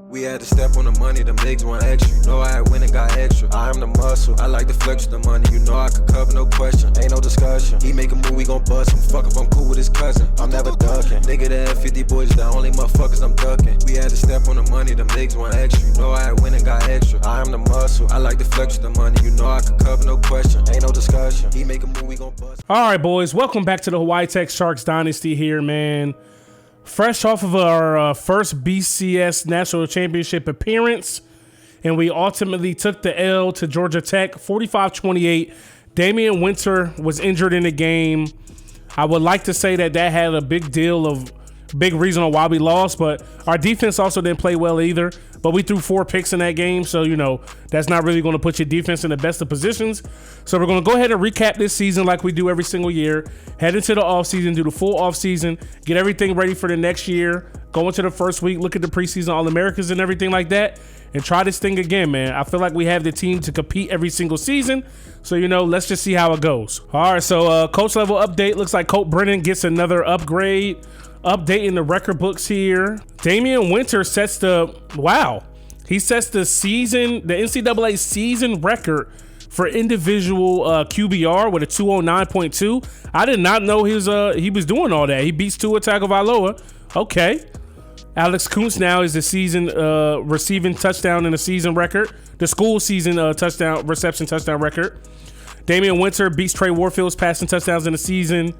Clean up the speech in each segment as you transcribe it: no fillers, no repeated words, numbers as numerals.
We had to step on the money, them niggas want extra. You know I had went and got extra. I am the muscle, I like to flex with the money. You know I could cover, no question, ain't no discussion. He make a move, we gon' bust him. Fuck if I'm cool with his cousin, I'm never ducking. Nigga, the F50 boys, the only motherfuckers I'm ducking. We had to step on the money, them niggas want extra. You know I had went and got extra. I am the muscle, I like to flex with the money. You know I could cover, no question, ain't no discussion. He make a move, we gon' bust him. All right, boys, welcome back to the Hawaii Tech Sharks Dynasty here, man. Fresh off of our first BCS National Championship appearance, and we ultimately took the L to Georgia Tech, 45-28. Damian Winter was injured in the game. I would like to say that had a big reason on why we lost, but our defense also didn't play well either. But we threw 4 picks in that game, so, you know, that's not really going to put your defense in the best of positions. So we're going to go ahead and recap this season like we do every single year. Head into the offseason, do the full offseason, get everything ready for the next year, go into the first week, look at the preseason All-Americans and everything like that, and try this thing again, man. I feel like we have the team to compete every single season. So, you know, let's just see how it goes. All right, so coach level update. Looks like Colt Brennan gets another upgrade. Updating the record books here. Damian Winter sets the NCAA season record for individual QBR with a 209.2. I did not know he was doing all that. He beats Tua Tagovailoa. Okay. Alex Kuntz now is the season receiving touchdown in the season record. The school season reception touchdown record. Damian Winter beats Trey Warfield's passing touchdowns in the season.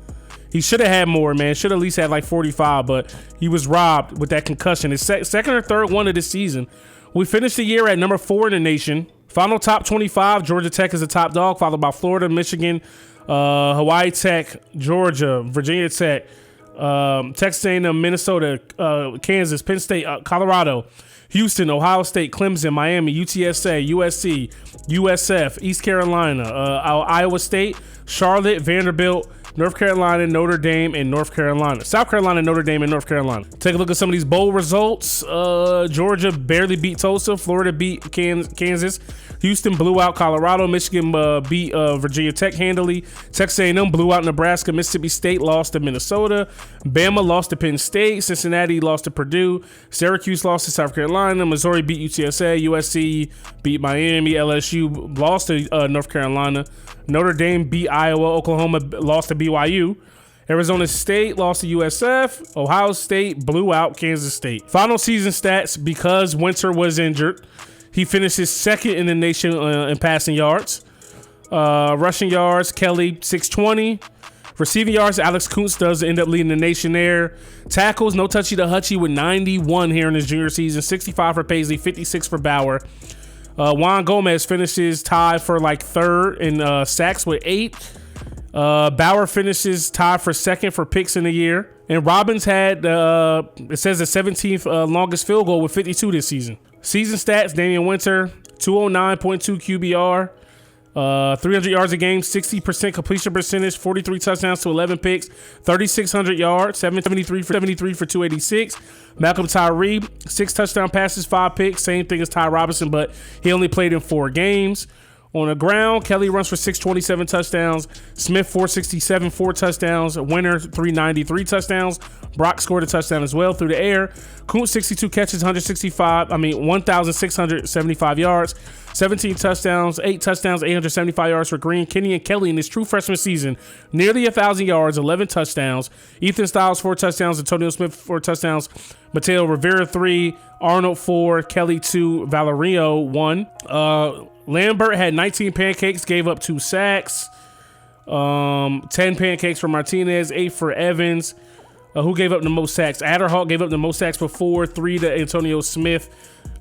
He should have had more, man. Should at least had like 45, but he was robbed with that concussion. His second or third one of the season. We finished the year at number 4 in the nation. Final top 25, Georgia Tech is the top dog, followed by Florida, Michigan, Hawaii Tech, Georgia, Virginia Tech, Texas A&M, Minnesota, Kansas, Penn State, Colorado, Houston, Ohio State, Clemson, Miami, UTSA, USC, USF, East Carolina, Iowa State, Charlotte, Vanderbilt, North Carolina, Notre Dame, and North Carolina. South Carolina, Notre Dame, and North Carolina. Take a look at some of these bowl results. Georgia barely beat Tulsa. Florida beat Kansas. Houston blew out Colorado. Michigan beat Virginia Tech handily. Texas A&M blew out Nebraska. Mississippi State lost to Minnesota. Bama lost to Penn State. Cincinnati lost to Purdue. Syracuse lost to South Carolina. Missouri beat UTSA. USC beat Miami. LSU lost to North Carolina. Notre Dame beat Iowa. Oklahoma lost to BYU. Arizona State lost to USF. Ohio State blew out Kansas State. Final season stats, because Winter was injured, he finishes second in the nation in passing yards. Rushing yards, Kelly, 620. Receiving yards, Alex Kuntz does end up leading the nation there. Tackles, no touchy to Hutchie with 91 here in his junior season. 65 for Paisley, 56 for Bauer. Juan Gomez finishes tied for like third in sacks with 8. Bauer finishes tied for second for picks in the year. And Robbins had, it says, the 17th longest field goal with 52 this season. Season stats, Damian Winter, 209.2 QBR, 300 yards a game, 60% completion percentage, 43 touchdowns to 11 picks, 3,600 yards, 773 for 286. Malcolm Tyree, 6 touchdown passes, 5 picks, same thing as Ty Robinson, but he only played in 4 games. On the ground, Kelly runs for 627 touchdowns. Smith, 467, 4 touchdowns. Winter, 393 touchdowns. Brock scored a touchdown as well through the air. Kuntz, 62 catches, 1,675 yards. 17 touchdowns, 8 touchdowns, 875 yards for Green. Kenny and Kelly in his true freshman season, nearly 1,000 yards, 11 touchdowns. Ethan Stiles, 4 touchdowns. Antonio Smith, 4 touchdowns. Mateo Rivera, 3. Arnold, 4. Kelly, 2. Valerio, 1. Lambert had 19 pancakes, gave up 2 sacks. 10 pancakes for Martinez, 8 for Evans. Who gave up the most sacks? Adderhawk gave up the most sacks before. 3 to Antonio Smith,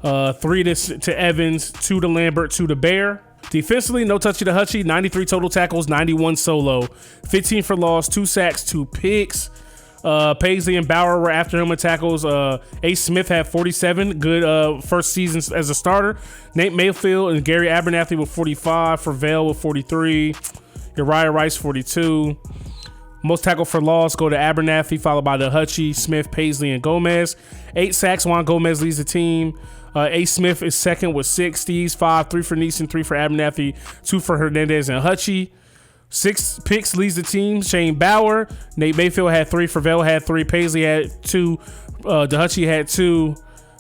3 to Evans, 2 to Lambert, 2 to Bear. Defensively, no touchy to Hutchie, 93 total tackles, 91 solo, 15 for loss, 2 sacks, 2 picks. Paisley and Bauer were after him with tackles. Ace Smith had 47 good first seasons as a starter. Nate Mayfield and Gary Abernathy with 45. Vervelle with 43. Uriah Rice 42. Most tackle for loss go to Abernathy, followed by the Hutchie, Smith, Paisley, and Gomez. 8 sacks. Juan Gomez leads the team. Ace Smith is second with 6. Steves 5. 3 for Neeson, 3 for Abernathy, 2 for Hernandez and Hutchie. 6 picks leads the team. Shane Bauer, Nate Mayfield had 3. Vervelle had 3. Paisley had 2. DeHutchie had 2.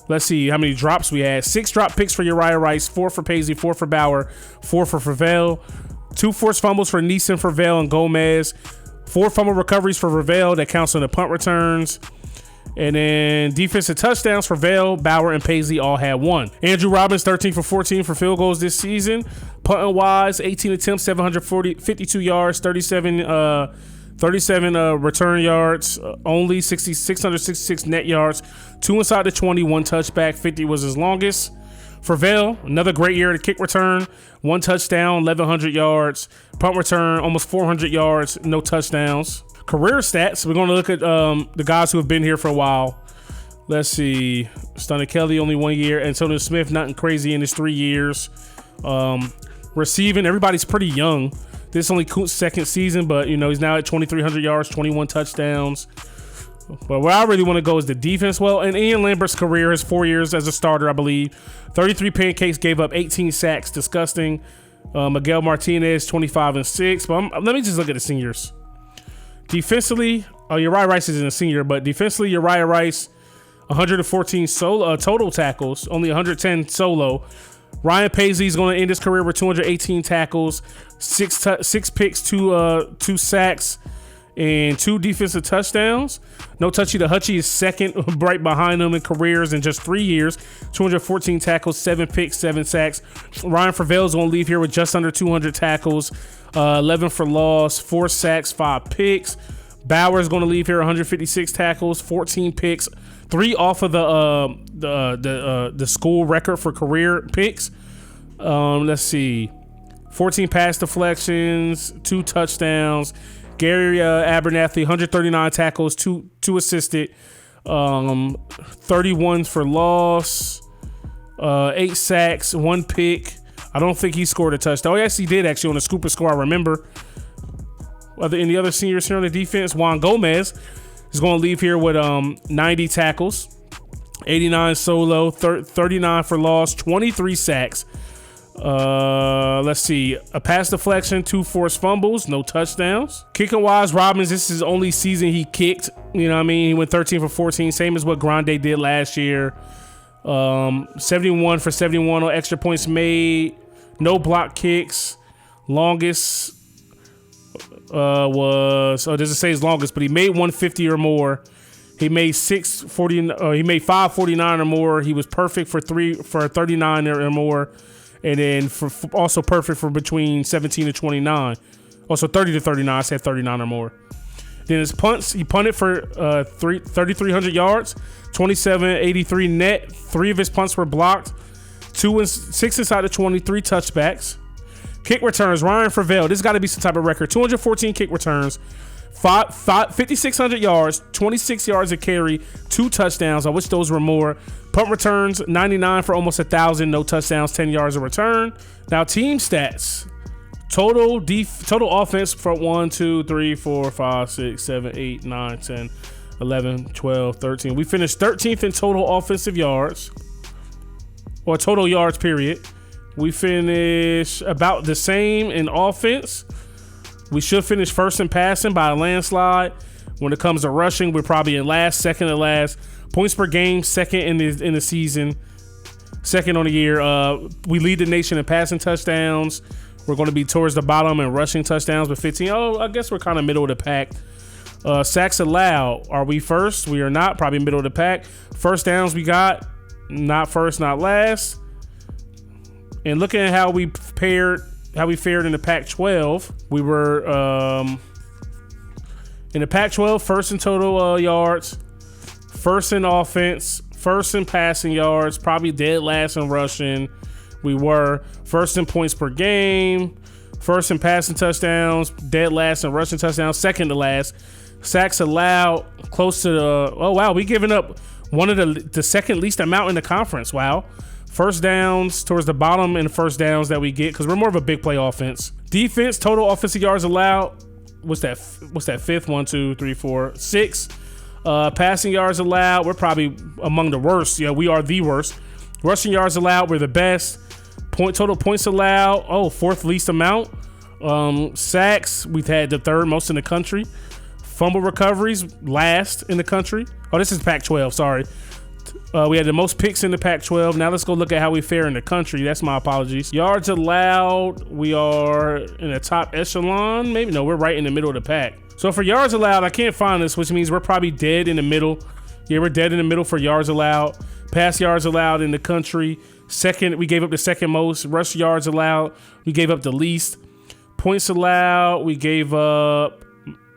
Let's see how many drops we had. 6 drop picks for Uriah Rice, 4 for Paisley, 4 for Bauer, 4 for Favale, 2 forced fumbles for Neeson, Favale, and Gomez, 4 fumble recoveries for Favale that counts on the punt returns. And then defensive touchdowns for Vale, Bauer, and Paisley all had 1. Andrew Robbins, 13 for 14 for field goals this season. Punting wise, 18 attempts, 752 yards, 37 return yards, only 666 net yards, 2 inside the 20, 1 touchback, 50 was his longest. For Vale, another great year at kick return, 1 touchdown, 1,100 yards, punt return, almost 400 yards, no touchdowns. Career stats, we're going to look at the guys who have been here for a while. Let's see. Stunner Kelly, only 1 year. Antonio Smith, nothing crazy in his 3 years. Receiving, everybody's pretty young. This is only Koont's second season, but you know he's now at 2,300 yards, 21 touchdowns. But where I really want to go is the defense. Well, in Ian Lambert's career, his 4 years as a starter, I believe, 33 pancakes, gave up 18 sacks. Disgusting. Miguel Martinez, 25 and 6. But let me just look at the seniors. Defensively, Uriah Rice isn't a senior, but defensively, Uriah Rice, 114 total tackles, only 110 solo. Ryan Paisley's going to end his career with 218 tackles, 6 picks, 2 sacks, and 2 defensive touchdowns. No Touchy the Hutchie is second, right behind him in careers in just 3 years. 214 tackles, 7 picks, 7 sacks. Ryan Favale is going to leave here with just under 200 tackles, 11 for loss, 4 sacks, 5 picks. Bauer is going to leave here 156 tackles, 14 picks, 3 off of the school record for career picks. Let's see, 14 pass deflections, 2 touchdowns. Gary Abernathy, 139 tackles, 2 assisted, 31 for loss, 8 sacks, 1 pick. I don't think he scored a touchdown. Oh, yes, he did actually on the Scooper score, I remember. Any other seniors here on the defense? Juan Gomez is going to leave here with 90 tackles, 89 solo, 39 for loss, 23 sacks. Let's see, a pass deflection, 2 forced fumbles, no touchdowns. Kicking wise, Robbins, this is his only season he kicked. You know what I mean? He went 13 for 14, same as what Grande did last year. 71 for 71 on extra points made, no block kicks. Longest was, oh, doesn't say his longest, but he made 150 or more. He made 549 or more. He was perfect for 39 or more. And then also perfect for between 17 to 29. Also 30 to 39. I said 39 or more. Then his punts, he punted for 3,300 yards, 2783 net. 3 of his punts were blocked. 6 inside the 20, 3 touchbacks. Kick returns, Ryan Favale. This got to be some type of record. 214 kick returns, 5,600 yards, 26 yards a carry, 2 touchdowns. I wish those were more. Punt returns, 99 for almost 1,000, no touchdowns, 10 yards a return. Now team stats. Total offense for 1, 2, 3, 4, 5, 6, 7, 8, 9, 10, 11, 12, 13. We finished 13th in total offensive yards, or total yards, period. We finished about the same in offense. We should finish first in passing by a landslide. When it comes to rushing, we're probably in last, second to last. Points per game, second in the season, second on the year. We lead the nation in passing touchdowns. We're going to be towards the bottom in rushing touchdowns with 15. Oh, I guess we're kind of middle of the pack. Sacks allowed. Are we first? We are not. Probably middle of the pack. First downs we got. Not first, not last. And looking at how we fared in the Pac-12, we were in the Pac-12 first in total yards, first in offense, first in passing yards, probably dead last in rushing. We were first in points per game, first in passing touchdowns, dead last in rushing touchdowns, second to last. Sacks allowed, close to the, we giving up one of the second least amount in the conference. Wow. First downs towards the bottom in the first downs that we get, because we're more of a big play offense. Defense, total offensive yards allowed. What's that fifth? 1, 2, 3, 4, 6. Passing yards allowed. We're probably among the worst. Yeah, we are the worst. Rushing yards allowed. We're the best. Total points allowed. Oh, 4th least amount. Sacks, we've had the 3rd most in the country. Fumble recoveries, last in the country. Oh, this is Pac-12. Sorry. We had the most picks in the Pac-12. Now let's go look at how we fare in the country. That's my apologies. Yards allowed, we are in the top echelon. Maybe no, we're right in the middle of the pack. So for yards allowed, I can't find this, which means we're probably dead in the middle. Yeah, we're dead in the middle for yards allowed. Pass yards allowed in the country. Second, we gave up the second most. Rush yards allowed, we gave up the least. Points allowed, we gave up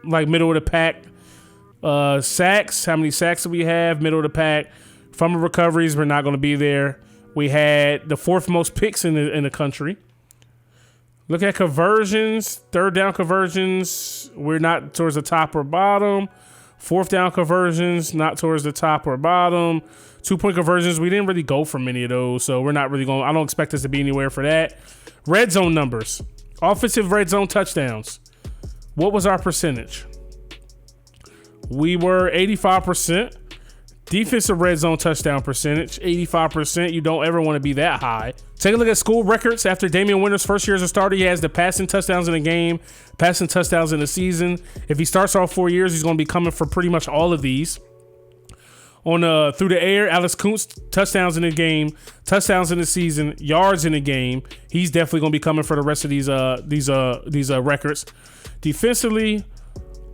like middle of the pack. Sacks, how many sacks do we have? Middle of the pack. Fumble recoveries, we're not going to be there. We had the fourth most picks in the country. Look at conversions, third down conversions, we're not towards the top or bottom. Fourth down conversions, not towards the top or bottom. 2-point conversions, we didn't really go for many of those, so we're not really going. I don't expect us to be anywhere for that. Red zone numbers, offensive red zone touchdowns. What was our percentage? We were 85%. Defensive red zone touchdown percentage, 85%. You don't ever want to be that high. Take a look at school records. After Damian Winter's first year as a starter, he has the passing touchdowns in the game, passing touchdowns in the season. If he starts all 4 years, he's going to be coming for pretty much all of these. On through the air, Alex Kuntz, touchdowns in the game, touchdowns in the season, yards in the game. He's definitely going to be coming for the rest of these records. Defensively,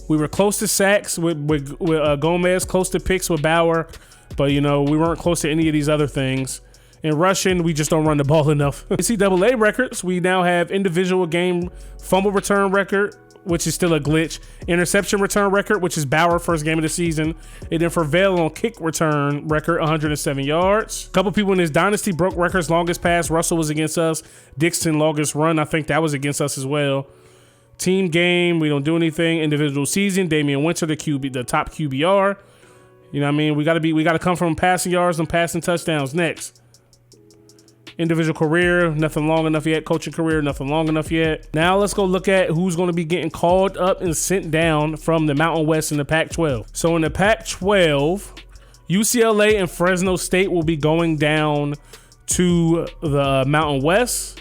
we were close to sacks with Gomez, close to picks with Bauer, but we weren't close to any of these other things. In rushing, we just don't run the ball enough. NCAA records, we now have individual game fumble return record, which is still a glitch. Interception return record, which is Bauer first game of the season. And then for Vail on kick return record, 107 yards. A couple people in this dynasty broke records. Longest pass, Russell was against us. Dixon, longest run, I think that was against us as well. Team game, we don't do anything. Individual season, Damian Winter, the top QBR. You know what I mean? We got to come from passing yards and passing touchdowns next. Individual career, nothing long enough yet. Coaching career, nothing long enough yet. Now let's go look at who's going to be getting called up and sent down from the Mountain West in the Pac-12. So in the Pac-12, UCLA and Fresno State will be going down to the Mountain West.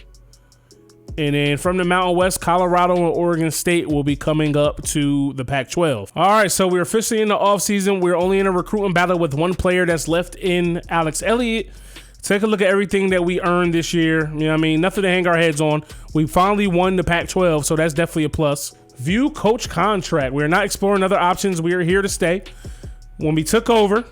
And then from the Mountain West, Colorado and Oregon State will be coming up to the Pac-12. All right, so we're officially in the offseason. We're only in a recruiting battle with one player that's left in Alex Elliott. Take a look at everything that we earned this year. You know what I mean? Nothing to hang our heads on. We finally won the Pac-12, so that's definitely a plus. View coach contract. We're not exploring other options. We are here to stay. When we took over,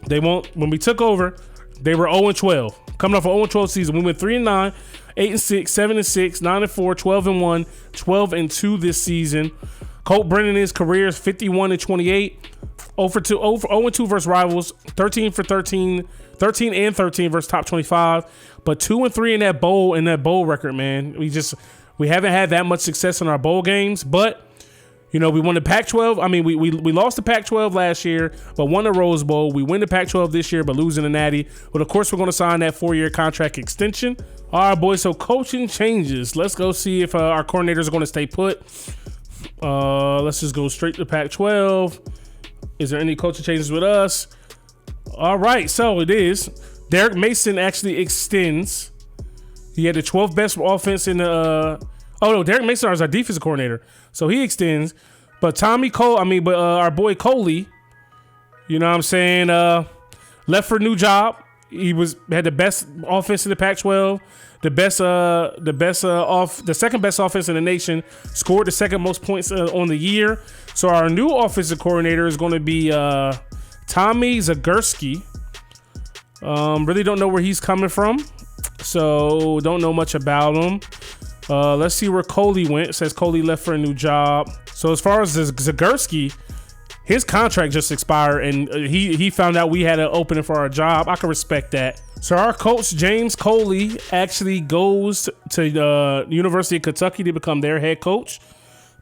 they were 0-12. Coming off an 0-12 season. We went 3-9, 8-6, 7-6, 9-4, 12-1, 12-2 this season. Colt Brennan, his career is 51-28, 0-2 versus rivals, 13 and 13 versus top 25, but 2-3 in that bowl record, man. We haven't had that much success in our bowl games, but we won the Pac-12. I mean, we lost the Pac-12 last year, but won the Rose Bowl. We win the Pac-12 this year, but losing the Natty. But of course, we're going to sign that 4-year contract extension. All right, boys. So coaching changes. Let's go see if our coordinators are going to stay put. Let's just go straight to Pac-12. Is there any coaching changes with us? All right, so it is. Derek Mason actually extends. He had the 12th best offense in the. Derek Mason is our defensive coordinator, so he extends. But our boy Coley, you know what I'm saying, left for a new job. He had the best offense in the Pac-12, the second best offense in the nation, scored the second most points on the year. So our new offensive coordinator is going to be Tommy Zagurski. Really don't know where he's coming from, so don't know much about him. Let's see where Coley went. It says Coley left for a new job. So as far as Zagurski, his contract just expired, and he found out we had an opening for our job. I can respect that. So our coach, James Coley, actually goes to the University of Kentucky to become their head coach.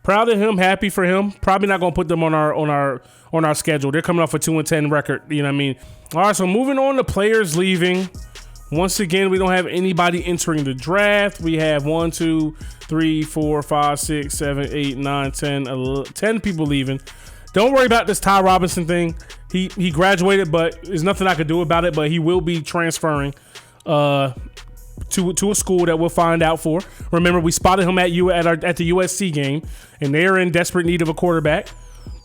Proud of him, happy for him. Probably not going to put them on our schedule. They're coming off a 2-10 record. You know what I mean? All right, so moving on to players leaving. Once again, we don't have anybody entering the draft. We have 1, 2, 3, 4, 5, 6, 7, 8, 9, 10, 11, 10 people leaving. Don't worry about this Ty Robinson thing. He graduated, but there's nothing I could do about it. But he will be transferring to a school that we'll find out for. Remember, we spotted him at the USC game, and they're in desperate need of a quarterback.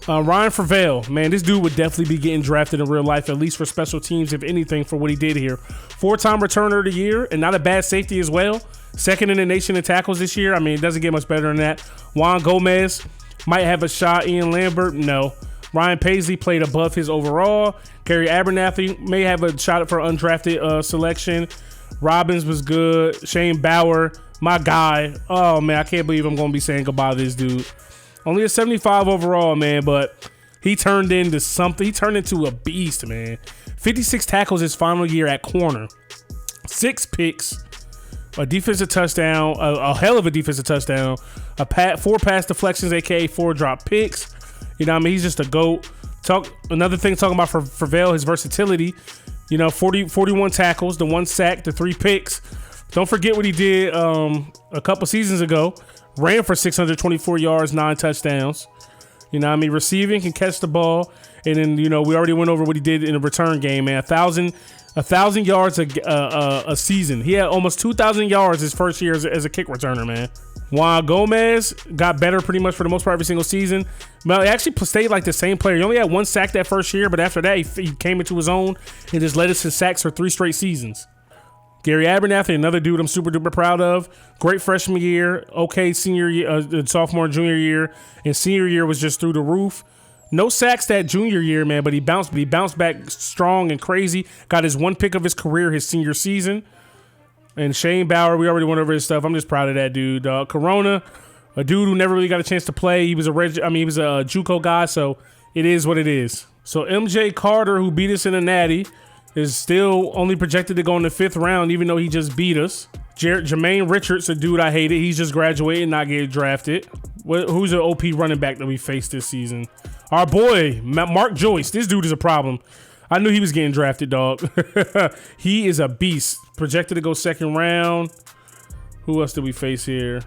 Ryan Favale, man, this dude would definitely be getting drafted in real life, at least for special teams, if anything, for what he did here. 4-time returner of the year, and not a bad safety as well. Second in the nation in tackles this year. I mean, it doesn't get much better than that. Juan Gomez might have a shot. Ian Lambert, no. Ryan Paisley played above his overall. Gary Abernathy may have a shot for undrafted selection. Robbins was good. Shane Bauer, my guy. Oh, man, I can't believe I'm going to be saying goodbye to this dude. Only a 75 overall, man, but he turned into something. He turned into a beast, man. 56 tackles his final year at corner. 6 picks. A defensive touchdown. A hell of a defensive touchdown. 4 pass deflections, a.k.a. 4 drop picks. You know what I mean? He's just a GOAT. Another thing talking about for Vale, his versatility. You know, 41 tackles, the 1 sack, the 3 picks. Don't forget what he did a couple seasons ago. Ran for 624 yards, 9 touchdowns. You know what I mean? Receiving, can catch the ball. And then, you know, we already went over what he did in the return game, man. 1,000 yards a season. He had almost 2,000 yards his first year as a kick returner, man. Juan Gomez got better pretty much for the most part every single season. But he actually stayed like the same player. He only had 1 sack that first year, but after that, he came into his own and just led us to sacks for 3 straight seasons. Gary Abernathy, another dude I'm super duper proud of. Great freshman year. Okay, senior year, sophomore and junior year. And senior year was just through the roof. No sacks that junior year, man, but he bounced back strong and crazy. Got his 1 pick of his career his senior season. And Shane Bauer, we already went over his stuff. I'm just proud of that dude. Corona, a dude who never really got a chance to play. He was a JUCO guy, so it is what it is. So MJ Carter, who beat us in a natty, is still only projected to go in the 5th round, even though he just beat us. Jermaine Richards, a dude I hated. He's just graduated, not getting drafted. Who's an OP running back that we faced this season? Our boy, Mark Joyce. This dude is a problem. I knew he was getting drafted, dog. He is a beast. Projected to go 2nd round. Who else did we face here?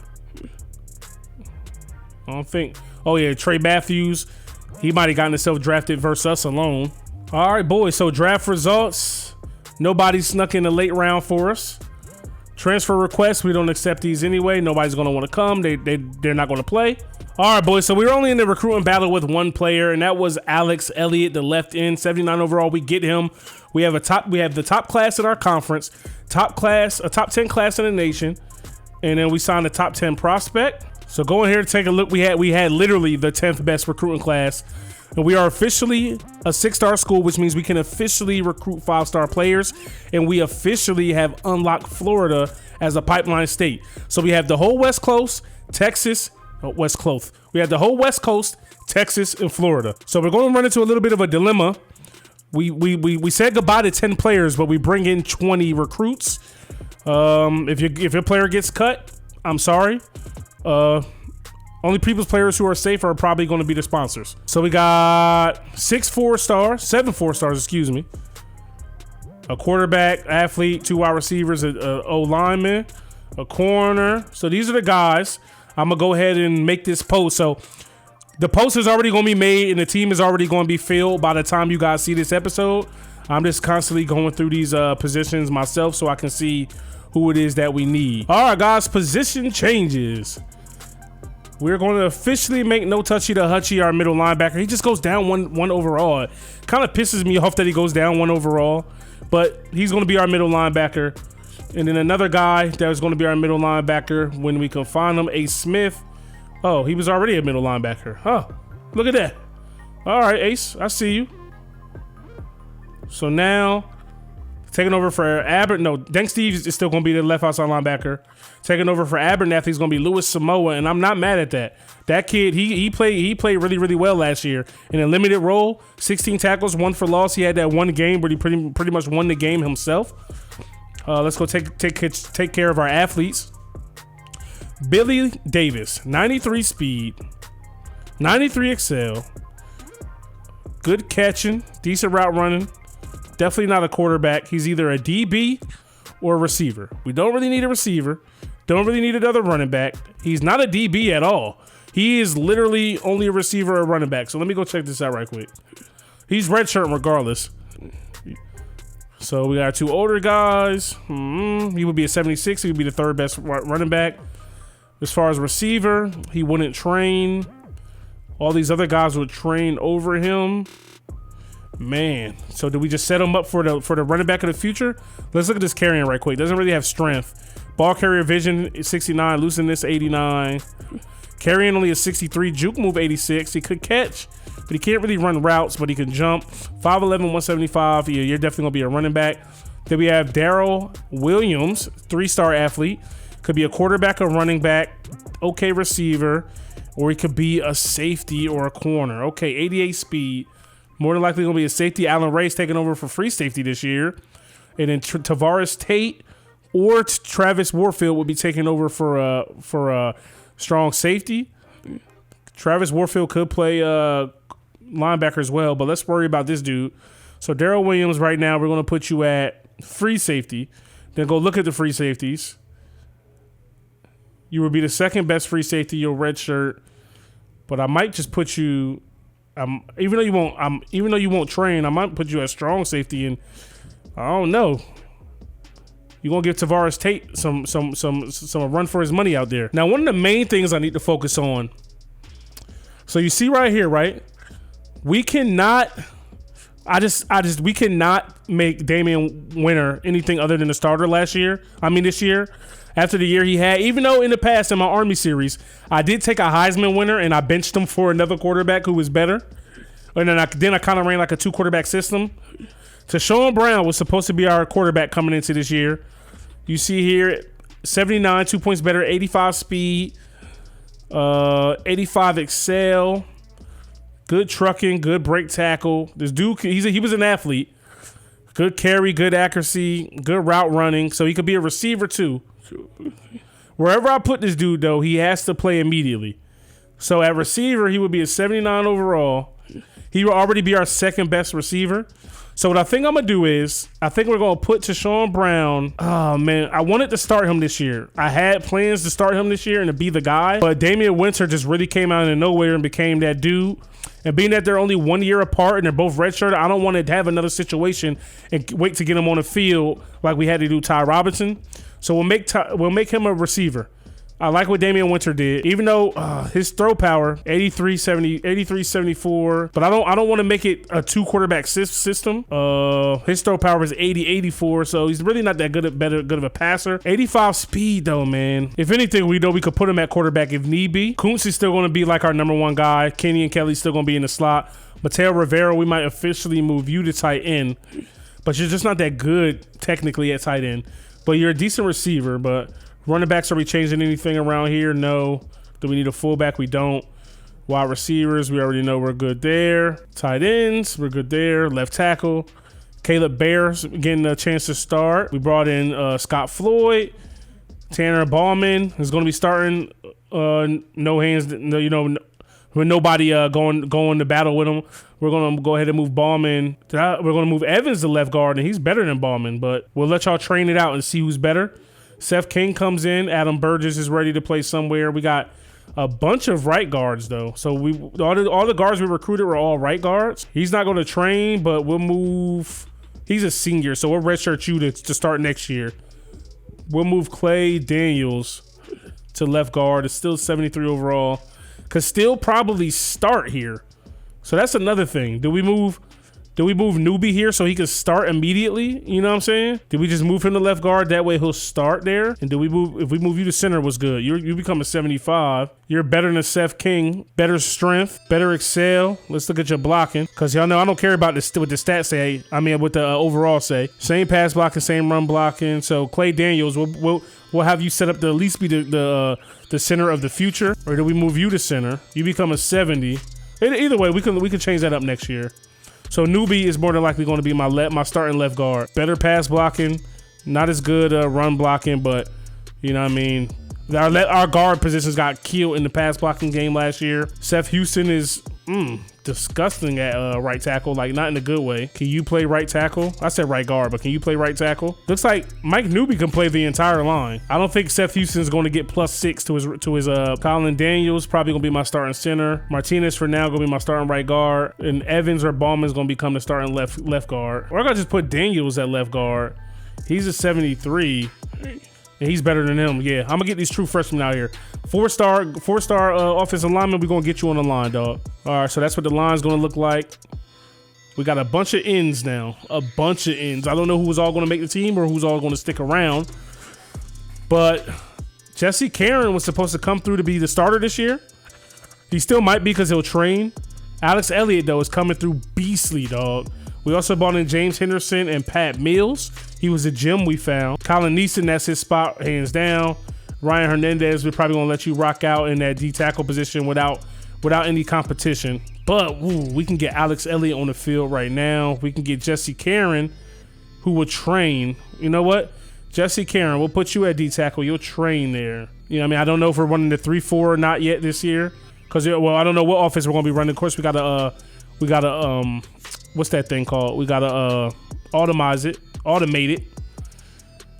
I don't think. Oh, yeah, Trey Matthews. He might have gotten himself drafted versus us alone. All right, boys. So draft results. Nobody snuck in the late round for us. Transfer requests. We don't accept these anyway. Nobody's going to want to come. They're not going to play. All right, boys. So we were only in the recruiting battle with 1 player, and that was Alex Elliott, the left end, 79 overall. We get him. We have the top class in our conference, a top 10 class in the nation, and then we signed a top 10 prospect. So going here to take a look, we had literally the 10th best recruiting class. And we are officially a 6-star school, which means we can officially recruit 5-star players. And we officially have unlocked Florida as a pipeline state. So we have the whole West Coast, Texas, We have the whole West Coast, Texas, and Florida. So we're going to run into a little bit of a dilemma. We said goodbye to 10 players, but we bring in 20 recruits. If your player gets cut, I'm sorry. Only people's players who are safe are probably going to be the sponsors. So we got 7 4-stars, excuse me. A quarterback, athlete, 2 wide receivers, a O-lineman, a corner. So these are the guys. I'm going to go ahead and make this post. So the post is already going to be made and the team is already going to be filled by the time you guys see this episode. I'm just constantly going through these positions myself so I can see who it is that we need. All right, guys, position changes. We're going to officially make No Touchy the Hutchie our middle linebacker. He just goes down one overall. It kind of pisses me off that he goes down 1 overall, but he's going to be our middle linebacker. And then another guy that is going to be our middle linebacker when we can find him, Ace Smith. Oh, he was already a middle linebacker. Oh, look at that. All right, Ace, I see you. So now, taking over for Dank Steve is still going to be the left outside linebacker. Taking over for Abernathy is going to be Louis Samoa, and I'm not mad at that. That kid, he played really, really well last year in a limited role. 16 tackles, 1 for loss. He had that 1 game where he pretty much won the game himself. Let's go take care of our athletes. Billy Davis, 93 speed, 93 excel, good catching, decent route running. Definitely not a quarterback. He's either a DB or a receiver. We don't really need a receiver. Don't really need another running back. He's not a DB at all. He is literally only a receiver or running back. So let me go check this out right quick. He's redshirt regardless. So we got 2 older guys. He would be a 76. He would be the 3rd best running back. As far as receiver, he wouldn't train. All these other guys would train over him. Man, so do we just set him up for the running back of the future? Let's look at this carrying right quick. Doesn't really have strength. Ball carrier vision is 69, looseness 89. Carrying only a 63, juke move 86. He could catch, but he can't really run routes, but he can jump. 5'11", 175. Yeah, you're definitely gonna be a running back. Then we have Darrell Williams, 3-star athlete. Could be a quarterback or running back, okay receiver, or he could be a safety or a corner. Okay, 88 speed. More than likely gonna be a safety. Allen Ray's taking over for free safety this year. And then Tavares Tate or Travis Warfield will be taking over for a strong safety. Travis Warfield could play linebacker as well, but let's worry about this dude. So Darrell Williams right now, we're gonna put you at free safety. Then go look at the free safeties. You would be the second best free safety, your red shirt. But I might just put you, even though you won't train, I might put you at strong safety, and I don't know. You're gonna give Tavares Tate some run for his money out there. Now, one of the main things I need to focus on. So you see right here, right? We cannot. We cannot make Damian Winter anything other than a starter this year. After the year he had, even though in the past in my Army series, I did take a Heisman winner and I benched him for another quarterback who was better. And then I kind of ran like a 2-quarterback system. Tashawn Brown was supposed to be our quarterback coming into this year. You see here, 79, 2 points better, 85 speed, 85 excel, good trucking, good break tackle. This dude, he was an athlete. Good carry, good accuracy, good route running. So he could be a receiver too. Wherever I put this dude, though, he has to play immediately. So at receiver, he would be a 79 overall. He will already be our second best receiver. So what I think I'm going to do is, I think we're going to put Tashawn Brown. Oh, man, I wanted to start him this year. I had plans to start him this year and to be the guy. But Damian Winter just really came out of nowhere and became that dude. And being that they're only 1 year apart and they're both redshirted, I don't want to have another situation and wait to get him on the field like we had to do Ty Robinson. So we'll make him a receiver. I like what Damian Winter did, even though his throw power 83-74, but I don't want to make it a 2-quarterback system. His throw power is 80-84, so he's really not that good of a passer. 85 speed though, man. If anything, we know we could put him at quarterback if need be. Kuntz is still going to be like our number 1 guy. Kenny and Kelly's still going to be in the slot. Mateo Rivera, we might officially move you to tight end, but you're just not that good technically at tight end. But you're a decent receiver, but running backs, are we changing anything around here? No. Do we need a fullback? We don't. Wide receivers, we already know we're good there. Tight ends, we're good there. Left tackle, Caleb Bear's getting a chance to start. We brought in Scott Floyd. Tanner Ballman is going to be starting. No hands, with nobody going to battle with him. We're going to go ahead and move Ballman. We're going to move Evans to left guard, and he's better than Ballman, but we'll let y'all train it out and see who's better. Seth King comes in. Adam Burgess is ready to play somewhere. We got a bunch of right guards, though. So all the guards we recruited were all right guards. He's not going to train, but we'll move. He's a senior, so we'll redshirt you to start next year. We'll move Clay Daniels to left guard. It's still 73 overall. Could still probably start here. So that's another thing. Do we move Newbie here so he could start immediately? You know what I'm saying? Did we just move him to left guard? That way he'll start there. And if we move you to center, what's good? You become a 75. You're better than Seth King. Better strength. Better excel. Let's look at your blocking. Because y'all know I don't care about this what the stats say. I mean, what the overall say. Same pass blocking, same run blocking. So Clay Daniels, we'll have you set up to at least be the center of the future. Or do we move you to center? You become a 70. Either way, we can change that up next year. So Newbie is more than likely going to be my starting left guard. Better pass blocking, not as good run blocking, but you know what I mean. Our guard positions got killed in the pass blocking game last year. Seth Houston is disgusting at right tackle, like not in a good way. Can you play right tackle? I said right guard, but can you play right tackle? Looks like Mike Newby can play the entire line. I don't think Seth Houston's going to get +6 to his Colin Daniels probably going to be my starting center. Martinez for now going to be my starting right guard, and Evans or Ballman's going to become the starting left guard. Or I got to just put Daniels at left guard. He's a 73. And he's better than him. Yeah, I'm gonna get these true freshmen out here. Four-star offensive lineman. We're gonna get you on the line, dog. All right, so that's what the line's gonna look like. We got a bunch of ends now. A bunch of ends. I don't know who's all gonna make the team or who's all gonna stick around. But Jesse Karen was supposed to come through to be the starter this year. He still might be because he'll train. Alex Elliott, though, is coming through beastly, dog. We also brought in James Henderson and Pat Mills. He was a gem we found. Colin Neeson, that's his spot, hands down. Ryan Hernandez, we're probably going to let you rock out in that D-tackle position without any competition. But we can get Alex Elliott on the field right now. We can get Jesse Karen, who will train. You know what? Jesse Karen, we'll put you at D-tackle. You'll train there. You know what I mean? I don't know if we're running the 3-4 or not yet this year. Because, well, I don't know what offense we're going to be running. Of course, we got to what's that thing called? We got to automate it.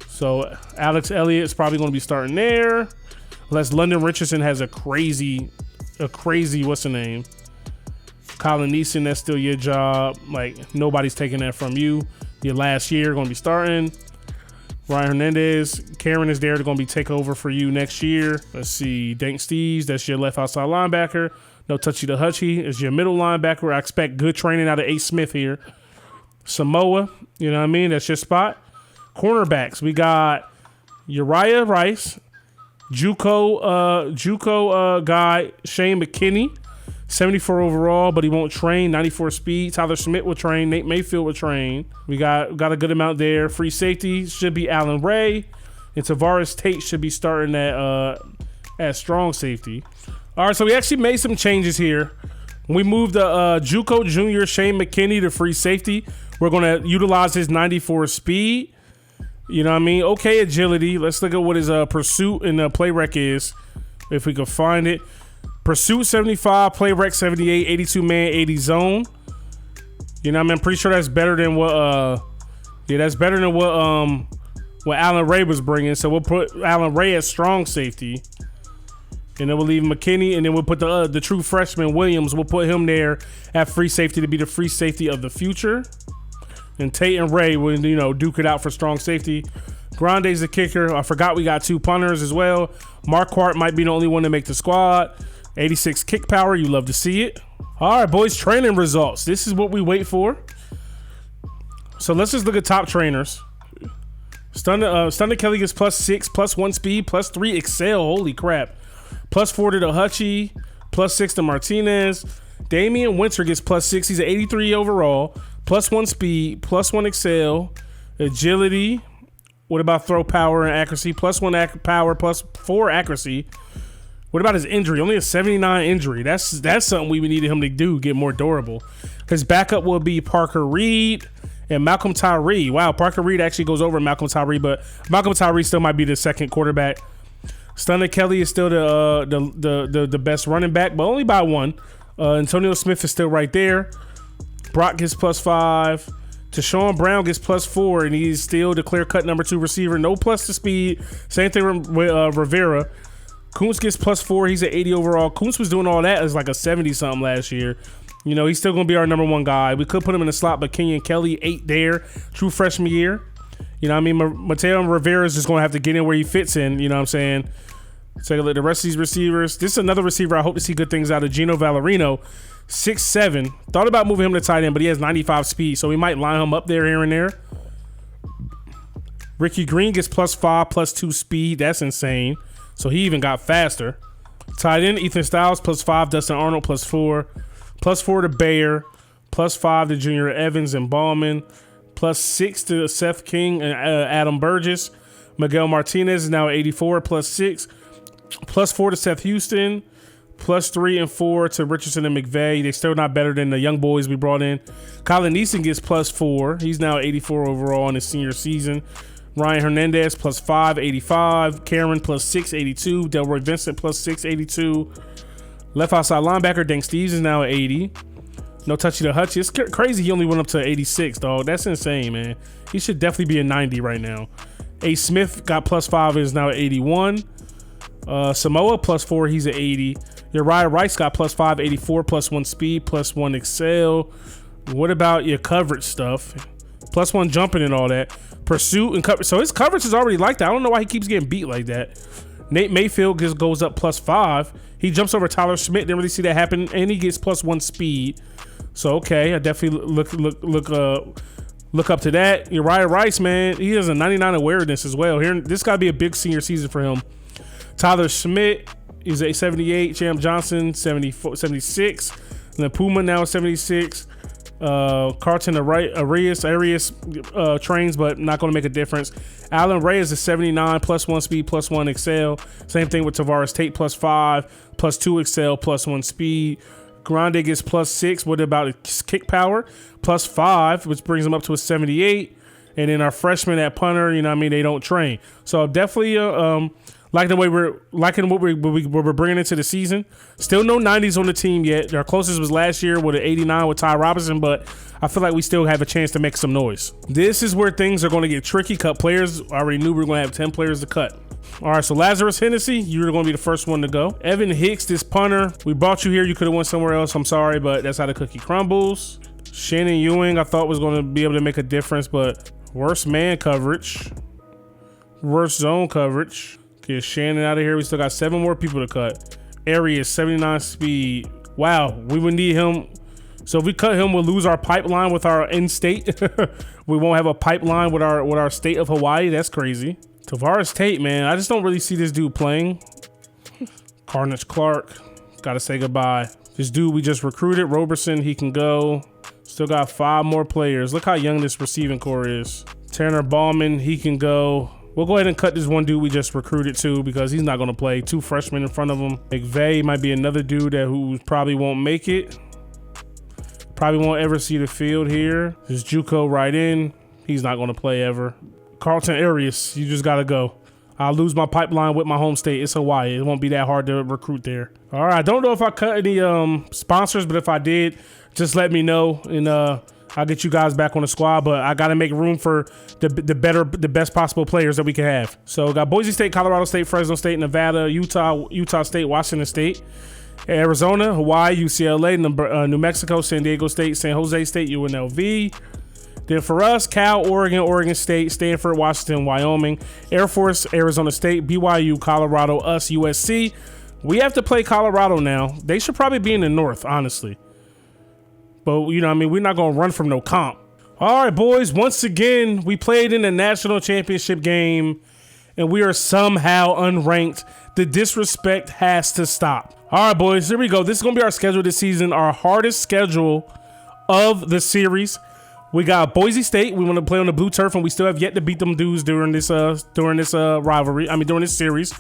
So Alex Elliott is probably going to be starting there. Unless London Richardson has a crazy, what's the name? Colin Neeson, that's still your job. Like, nobody's taking that from you. Your last year, going to be starting. Ryan Hernandez, Karen is there. They're going to be take over for you next year. Let's see. Dank Steves, that's your left outside linebacker. No Touchy the Hutchie is your middle linebacker. I expect good training out of A. Smith here. Samoa, you know what I mean? That's your spot. Cornerbacks, we got Uriah Rice, JUCO guy Shane McKinney, 74 overall, but he won't train. 94 speed. Tyler Smith will train. Nate Mayfield will train. We got a good amount there. Free safety should be Alan Ray, and Tavares Tate should be starting at strong safety. All right, so we actually made some changes here. We moved the JUCO junior Shane McKinney to free safety. We're going to utilize his 94 speed. You know what I mean? Okay, agility. Let's look at what his pursuit and play rec is, if we can find it. Pursuit 75, play rec 78, 82 man, 80 zone. You know what I mean? I'm pretty sure that's better than what what Alan Ray was bringing. So we'll put Alan Ray at strong safety. And then we'll leave McKinney, and then we'll put the true freshman Williams. We'll put him there at free safety to be the free safety of the future. And Tate and Ray will, duke it out for strong safety. Grande's the kicker. I forgot we got 2 punters as well. Marquardt might be the only one to make the squad. 86 kick power. You love to see it. All right, boys, training results. This is what we wait for. So let's just look at top trainers. Stunner Kelly gets +6, +1 speed, +3 excel. Holy crap. +4 to the Hutchie, +6 to Martinez. Damian Winter gets +6. He's an 83 overall. +1 speed, +1 excel, agility. What about throw power and accuracy? +1 power, +4 accuracy. What about his injury? Only a 79 injury. That's something we needed him to do, get more durable. His backup will be Parker Reed and Malcolm Tyree. Wow, Parker Reed actually goes over Malcolm Tyree, but Malcolm Tyree still might be the second quarterback. Stunner Kelly is still the best running back, but only by 1. Antonio Smith is still right there. Brock gets +5. Tashawn Brown gets +4, and he's still the clear-cut number 2 receiver. No plus to speed. Same thing with Rivera. Kuntz gets +4. He's an 80 overall. Kuntz was doing all that as like a 70-something last year. He's still going to be our number 1 guy. We could put him in the slot, but Kenyon Kelly, 8 there. True freshman year. You know what I mean? Mateo Rivera is just going to have to get in where he fits in. You know what I'm saying? Take a look at the rest of these receivers. This is another receiver I hope to see good things out of. Gino Valerino, 6'7". Thought about moving him to tight end, but he has 95 speed, so we might line him up there here and there. Ricky Green gets +5, +2 speed. That's insane. So he even got faster. Tight end, Ethan Styles, +5. Dustin Arnold, +4. +4 to Bayer. +5 to Junior Evans and Ballman. +6 to Seth King and Adam Burgess. Miguel Martinez is now 84, +6. +4 to Seth Houston. +3 and 4 to Richardson and McVay. They're still not better than the young boys we brought in. Colin Neeson gets +4. He's now 84 overall in his senior season. Ryan Hernandez +5, 85. Karen +6, 82. Delroy Vincent +6, 82. Left outside linebacker Dank Steves is now at 80. No Touchy the Hutchie. It's crazy he only went up to 86, dog. That's insane, man. He should definitely be a 90 right now. A. Smith got +5 and is now at 81. Samoa +4, he's at 80. Uriah Rice got +5, 84, +1 speed, +1 excel. What about your coverage stuff? +1 jumping and all that. pursuit and cover. So his coverage is already like that. I don't know why he keeps getting beat like that. Nate Mayfield just goes up +5. He jumps over Tyler Schmidt. Didn't really see that happen, and he gets +1 speed. So okay, I definitely look up to that. Uriah Rice, man, he has a 99 awareness as well. Here, this got to be a big senior season for him. Tyler Schmidt is a 78. Jam Johnson 76. And then Puma now 76. Carlton Arias trains, but not going to make a difference. Allen Reyes is 79, +1 speed, +1 excel. Same thing with Tavares Tate, +5, +2 excel, +1 speed. Grande gets +6. What about his kick power? +5, which brings him up to a 78. And then our freshman at punter, you know what I mean, they don't train. So definitely liking what we're bringing into the season. Still no 90s on the team yet. Our closest was last year with an 89 with Ty Robinson, but I feel like we still have a chance to make some noise. This is where things are going to get tricky. Cut players. I already knew we were going to have 10 players to cut. All right, so Lazarus Hennessy, you're going to be the first one to go. Evan Hicks, this punter. We brought you here. You could have went somewhere else. I'm sorry, but that's how the cookie crumbles. Shannon Ewing, I thought was going to be able to make a difference, but worst man coverage. Worst zone coverage. Get Shannon out of here. We still got 7 more people to cut. Arias, 79 speed. Wow, we would need him. So if we cut him, we'll lose our pipeline with our in-state. We won't have a pipeline with our state of Hawaii. That's crazy. Tavares Tate, man, I just don't really see this dude playing. Carnage Clark, gotta say goodbye. This dude we just recruited, Roberson, he can go. Still got 5 more players. Look how young this receiving core is. Tanner Ballman, he can go. We'll go ahead and cut this one dude we just recruited too, because he's not going to play. 2 freshmen in front of him. McVay might be another dude who probably won't make it. Probably won't ever see the field here. Just JUCO right in. He's not going to play ever. Carlton Arias, you just got to go. I'll lose my pipeline with my home state. It's Hawaii. It won't be that hard to recruit there. All right. I don't know if I cut any sponsors, but if I did, just let me know, and I'll get you guys back on the squad. But I got to make room for the best possible players that we can have. So got Boise State, Colorado State, Fresno State, Nevada, Utah State, Washington State, Arizona, Hawaii, UCLA, New Mexico, San Diego State, San Jose State, UNLV. Then for us, Cal, Oregon, Oregon State, Stanford, Washington, Wyoming, Air Force, Arizona State, BYU, Colorado, us, USC. We have to play Colorado now. They should probably be in the north, honestly. But, you know what I mean? We're not going to run from no comp. All right, boys. Once again, we played in the national championship game, and we are somehow unranked. The disrespect has to stop. All right, boys. Here we go. This is going to be our schedule this season, our hardest schedule of the series. We got Boise State. We want to play on the blue turf, and we still have yet to beat them dudes during this rivalry. During this series.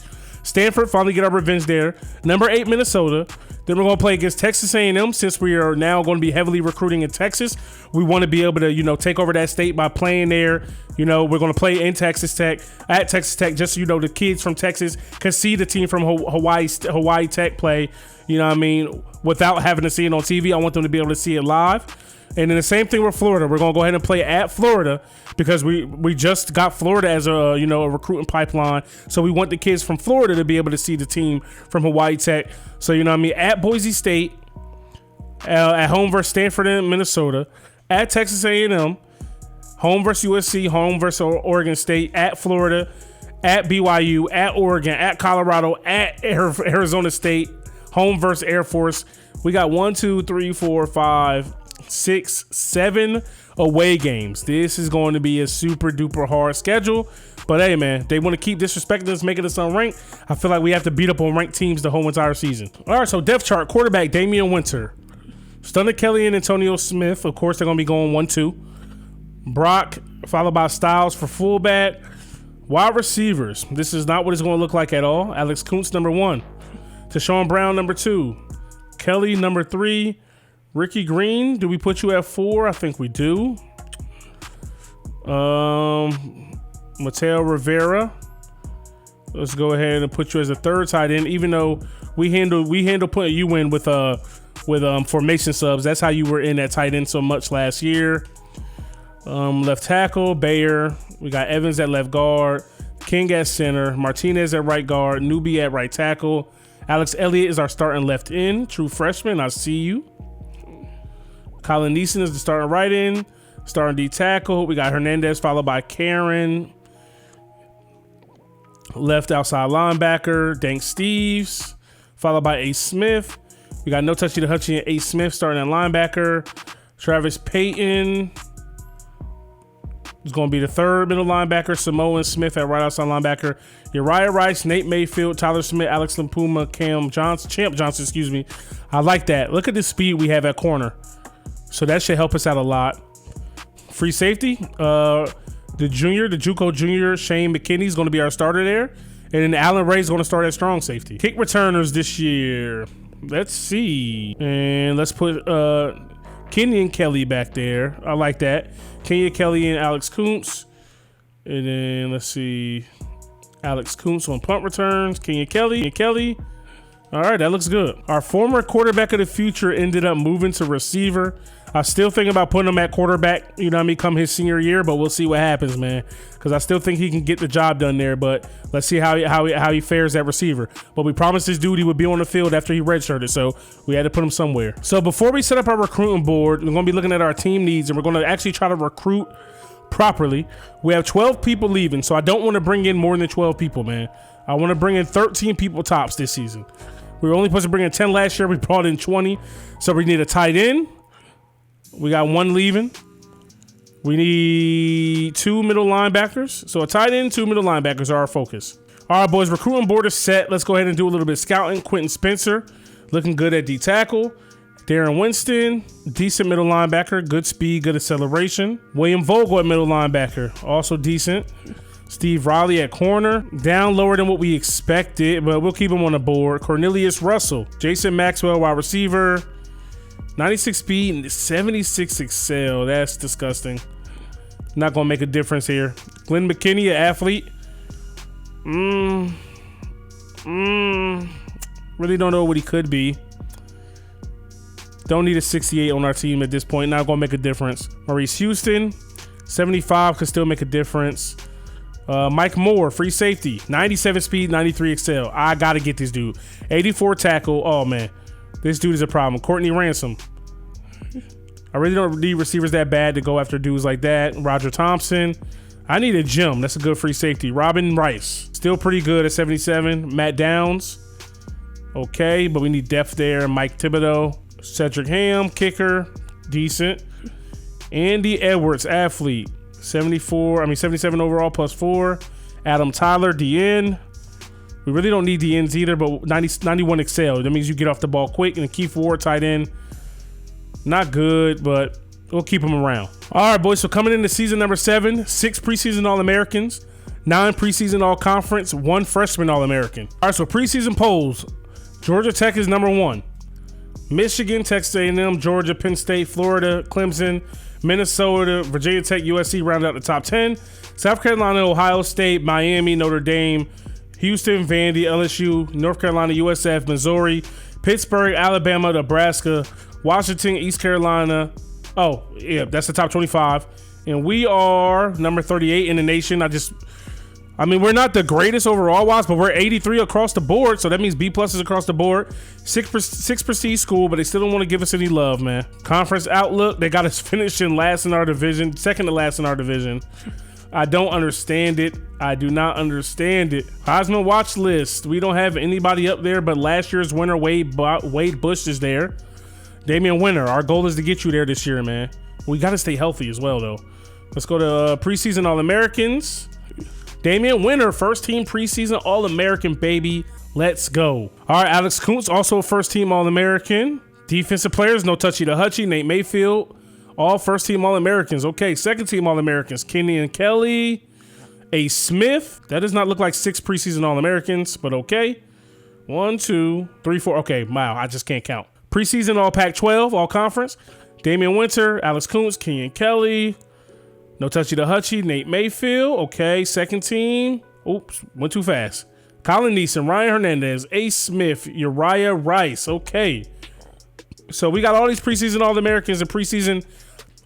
Stanford, finally get our revenge there. Number 8, Minnesota. Then we're going to play against Texas A&M. Since we are now going to be heavily recruiting in Texas, we want to be able to, take over that state by playing there. We're going to play in Texas Tech, at Texas Tech, just so the kids from Texas can see the team from Hawaii Tech play, without having to see it on TV. I want them to be able to see it live. And then the same thing with Florida. We're going to go ahead and play at Florida because we just got Florida as a recruiting pipeline. So we want the kids from Florida to be able to see the team from Hawaii Tech. So, at Boise State, at home versus Stanford and Minnesota, at Texas A&M, home versus USC, home versus Oregon State, at Florida, at BYU, at Oregon, at Colorado, at Arizona State, home versus Air Force. We got 1, 2, 3, 4, 5, 6, 7 away games. This is going to be a super duper hard schedule, but hey, man, they want to keep disrespecting us, making us unranked. I feel like we have to beat up on ranked teams the whole entire season. All right, so depth chart: quarterback Damian Winter, Stunner Kelly and Antonio Smith. Of course, they're going to be going 1-2. Brock followed by Styles for fullback. Wide receivers, this is not what it's going to look like at all. Alex Kuntz, number 1. Tashawn Brown, number 2. Kelly, number 3. Ricky Green, do we put you at 4? I think we do. Mateo Rivera, let's go ahead and put you as a 3rd tight end, even though we handle putting you in with formation subs. That's how you were in that tight end so much last year. Left tackle, Bayer. We got Evans at left guard, King at center, Martinez at right guard, Newbie at right tackle. Alex Elliott is our starting left end, true freshman. I see you. Colin Neeson is the starting right end. Starting D tackle, we got Hernandez followed by Karen. Left outside linebacker, Dank Steves, followed by A. Smith. We got No Touchy to Hutchie and A. Smith starting at linebacker. Travis Payton is going to be the third middle linebacker. Samoa Smith at right outside linebacker. Uriah Rice, Nate Mayfield, Tyler Smith, Alex Lampuma, Champ Johnson, excuse me. I like that. Look at the speed we have at corner. So that should help us out a lot. Free safety, the JUCO junior, Shane McKinney is going to be our starter there. And then Allen Ray is going to start at strong safety. Kick returners this year. Let's see. And let's put Kenyon Kelly back there. I like that. Kenyon Kelly and Alex Kuntz. And then let's see. Alex Kuntz on punt returns. Kenyon Kelly. All right, that looks good. Our former quarterback of the future ended up moving to receiver. I still think about putting him at quarterback, you know what I mean, come his senior year, but we'll see what happens, man. Because I still think he can get the job done there, but let's see how he fares at receiver. But we promised this dude he would be on the field after he redshirted, so we had to put him somewhere. So before we set up our recruiting board, we're going to be looking at our team needs, and we're going to actually try to recruit properly. We have 12 people leaving, so I don't want to bring in more than 12 people, man. I want to bring in 13 people tops this season. We were only supposed to bring in 10 last year. We brought in 20, so we need a tight end. We got one leaving. We need 2 middle linebackers. So a tight end, 2 middle linebackers are our focus. All right, boys, recruiting board is set. Let's go ahead and do a little bit of scouting. Quentin Spencer, looking good at D tackle. Darren Winston, decent middle linebacker, good speed, good acceleration. William Vogel at middle linebacker, also decent. Steve Riley at corner, down lower than what we expected, but we'll keep him on the board. Cornelius Russell, Jason Maxwell, wide receiver. 96 speed and 76 excel. That's disgusting. Not going to make a difference here. Glenn McKinney, an athlete. Really don't know what he could be. Don't need a 68 on our team at this point. Not going to make a difference. Maurice Houston, 75 could still make a difference. Mike Moore, free safety. 97 speed, 93 excel. I got to get this dude. 84 tackle. Oh, man. This dude is a problem. Courtney Ransom. I really don't need receivers that bad to go after dudes like that. Roger Thompson. I need a gem. That's a good free safety. Robin Rice. Still pretty good at 77. Matt Downs. Okay, but we need depth there. Mike Thibodeau. Cedric Ham, kicker. Decent. Andy Edwards, athlete. 77 overall plus 4. Adam Tyler, DN. We really don't need the ends either, but 91 excel. That means you get off the ball quick. And Keith Ward, tight end. Not good, but we'll keep him around. All right, boys. So coming into season number 7, 6 preseason All-Americans, 9 preseason All-Conference, 1 freshman All-American. All right, so preseason polls. Georgia Tech is number 1. Michigan, Texas A&M, Georgia, Penn State, Florida, Clemson, Minnesota, Virginia Tech, USC round out the top 10. South Carolina, Ohio State, Miami, Notre Dame, Houston, Vandy, LSU, North Carolina, USF, Missouri, Pittsburgh, Alabama, Nebraska, Washington, East Carolina. Oh, yeah, that's the top 25. And we are number 38 in the nation. I mean, we're not the greatest overall wise, but we're 83 across the board. So that means B pluses across the board. 6 prestige school, but they still don't want to give us any love, man. Conference outlook, they got us finishing last in our division, second to last in our division. I don't understand it. I do not understand it. Heisman watch list. We don't have anybody up there, but last year's winner, Wade Bush, is there. Damian Winter. Our goal is to get you there this year, man. We got to stay healthy as well, though. Let's go to preseason All-Americans. Damian Winter, first team preseason All-American, baby. Let's go. All right, Alex Kuntz, also a first team All-American. Defensive players, no touchy to hutchy. Nate Mayfield, all first team All-Americans. Okay, second team All-Americans. Kenny and Kelly. A. Smith. That does not look like 6 preseason All-Americans, but okay. 1, 2, 3, 4. Okay, wow, I just can't count. Preseason All Pac-12, All Conference. Damian Winter, Alex Kuntz, Kenny Kelly. No touchy to hutchy. Nate Mayfield. Okay, second team. Oops, went too fast. Colin Neeson, Ryan Hernandez, A. Smith, Uriah Rice. Okay. So we got all these preseason All-Americans and preseason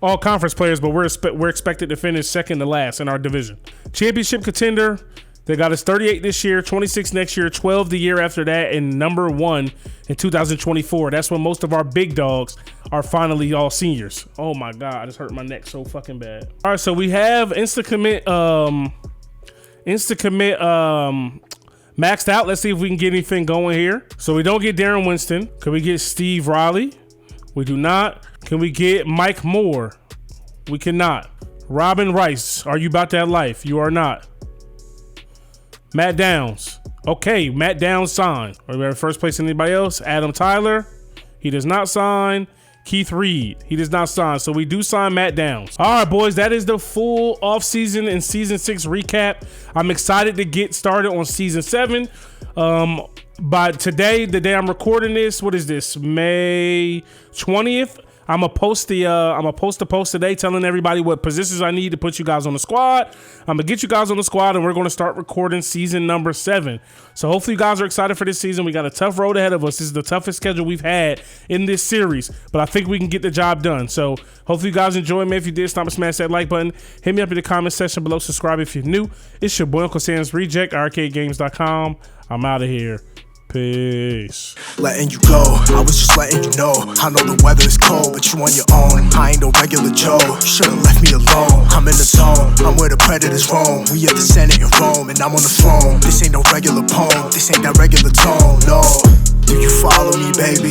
All-Conference players, but we're expected to finish second to last in our division. Championship contender, They got us 38 this year, 26 next year, 12 the year after that, and number 1 in 2024. That's when most of our big dogs are finally all seniors. Oh my God, I just hurt my neck so fucking bad. All right, so we have Instacommit maxed out. Let's see if we can get anything going here. So we don't get Darren Winston. Can we get Steve Riley? We do not. Can we get Mike Moore? We cannot. Robin Rice, are you about that life? You are not. Matt Downs. Okay, Matt Downs signed. Are we at first place? Anybody else? Adam Tyler. He does not sign. Keith Reed. He does not sign. So we do sign Matt Downs. All right, boys. That is the full offseason and season 6 recap. I'm excited to get started on season 7. By today, the day I'm recording this, what is this? May 20th. I'm gonna post a post today telling everybody what positions I need to put you guys on the squad. I'm gonna get you guys on the squad, and we're gonna start recording season number 7. So hopefully you guys are excited for this season. We got a tough road ahead of us. This is the toughest schedule we've had in this series, but I think we can get the job done. So hopefully you guys enjoy me. If you did, stop and smash that like button. Hit me up in the comment section below. Subscribe if you're new. It's your boy UncleSamsReject, arcadegames.com. I'm out of here. Peace. Letting you go, I was just letting you know. I know the weather is cold, but you on your own. I ain't no regular Joe, you should've left me alone. I'm in the zone, I'm where the predators roam. We at the Senate in Rome, and I'm on the throne. This ain't no regular poem, this ain't that regular tone, no. Do you follow me, baby?